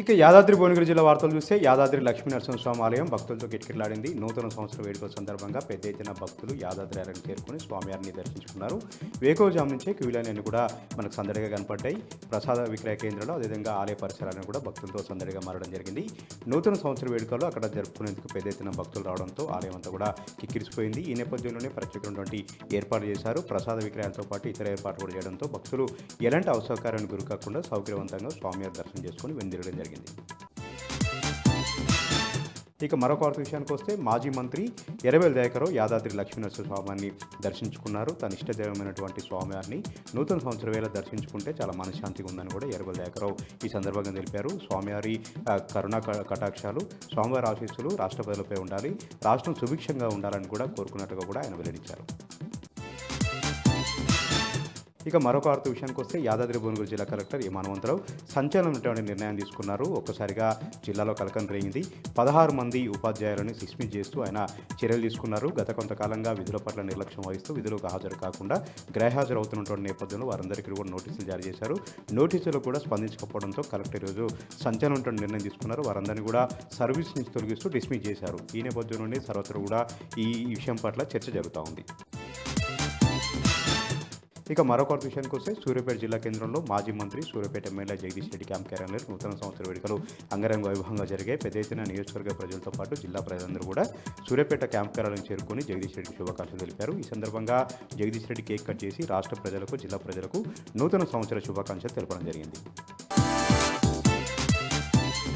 ఇక యాదాద్రి భువనగిరి జిల్లా వార్తలు చూస్తే యాదాద్రి లక్ష్మీ నరసింహస్వామి ఆలయం భక్తులతో కిటకిటలాడింది. నూతన సంవత్సర వేడుకల సందర్భంగా పెద్ద ఎత్తున భక్తులు యాదాద్రి ఆలయానికి చేరుకుని స్వామివారిని దర్శించుకున్నారు. వేకువజాము నుంచే క్యూలైన్లన్నీ కూడా మనకు సందడిగా కనపడ్డాయి. ప్రసాద విక్రయ కేంద్రాలు అదేవిధంగా ఆలయ పరిసరాలను కూడా భక్తులతో సందడిగా మారడం జరిగింది. నూతన సంవత్సర వేడుకలు అక్కడ జరుపుకునేందుకు పెద్ద ఎత్తున భక్తులు రావడంతో ఆలయం అంతా కూడా కిక్కిరిసిపోయింది. ఈ నేపథ్యంలోనే ప్రత్యేకమైనటువంటి ఏర్పాటు చేశారు. ప్రసాద విక్రయాలతో పాటు ఇతర ఏర్పాట్లు కూడా చేయడంతో భక్తులు ఎలాంటి అసౌకర్యానికి గురికాకుండా సౌకర్యవంతంగా స్వామివారి దర్శనం చేసుకుని వెనుదిరగడం జరిగింది. ఇక మరొక వార్త విషయానికి వస్తే మాజీ మంత్రి ఎర్రబెల్లి దయాకర్రావు యాదాద్రి లక్ష్మీనరసింహస్వామిని దర్శించుకున్నారు. తన ఇష్టదైవమైనటువంటి స్వామివారిని నూతన సంవత్సర వేళ దర్శించుకుంటే చాలా మనశ్శాంతిగా ఉందని కూడా ఎర్రబెల్లి దయాకర్రావు ఈ సందర్భంగా తెలిపారు. స్వామివారి కరుణా కటాక్షాలు, స్వామివారి ఆశీస్సులు రాష్ట్ర ప్రజలపై ఉండాలి, రాష్ట్రం సుభిక్షంగా ఉండాలని కూడా కోరుకున్నట్టుగా కూడా ఆయన వెల్లడించారు. ఇక మరొక వార్త విషయానికి వస్తే యాదాద్రి భువనగిరి జిల్లా కలెక్టర్ ఎం హనుమంతరావు సంచలనమైనటువంటి నిర్ణయం తీసుకున్నారు. ఒక్కసారిగా జిల్లాలో కలకలం రేగింది. 16 మంది ఉపాధ్యాయులను డిస్మిస్ చేస్తూ ఆయన చర్యలు తీసుకున్నారు. గత కొంతకాలంగా విధుల పట్ల నిర్లక్ష్యం వహిస్తూ విధులకు హాజరు కాకుండా గైర్హాజరు అవుతున్నటువంటి నేపథ్యంలో వారందరికీ కూడా నోటీసులు జారీ చేశారు. నోటీసులు కూడా స్పందించకపోవడంతో కలెక్టర్ ఈరోజు సంచలనమైనటువంటి నిర్ణయం తీసుకున్నారు. వారందరినీ కూడా సర్వీస్ నుంచి తొలగిస్తూ డిస్మిస్ చేశారు. ఈ నేపథ్యంలోనే సర్వత్రా కూడా ఈ విషయం పట్ల చర్చ జరుగుతూ ఉంది. ఇక మరొక విషయానికి వస్తే సూర్యాపేట జిల్లా కేంద్రంలో మాజీ మంత్రి సూర్యాపేట ఎమ్మెల్యే జగదీష్ రెడ్డి క్యాంప్ కార్యాలయంలో నూతన సంవత్సర వేడుకలు అంగరంగ వైభవంగా జరిగాయి. పెద్ద ఎత్తున నియోజకవర్గ ప్రజలతో పాటు జిల్లా ప్రజలందరూ కూడా సూర్యాపేట క్యాంప్ కార్యాలయం చేరుకుని జగదీష్ రెడ్డికి శుభాకాంక్షలు తెలిపారు. ఈ సందర్భంగా జగదీష్ రెడ్డి కేక్ కట్ చేసి రాష్ట్ర ప్రజలకు, జిల్లా ప్రజలకు నూతన సంవత్సర శుభాకాంక్షలు తెలపడం జరిగింది.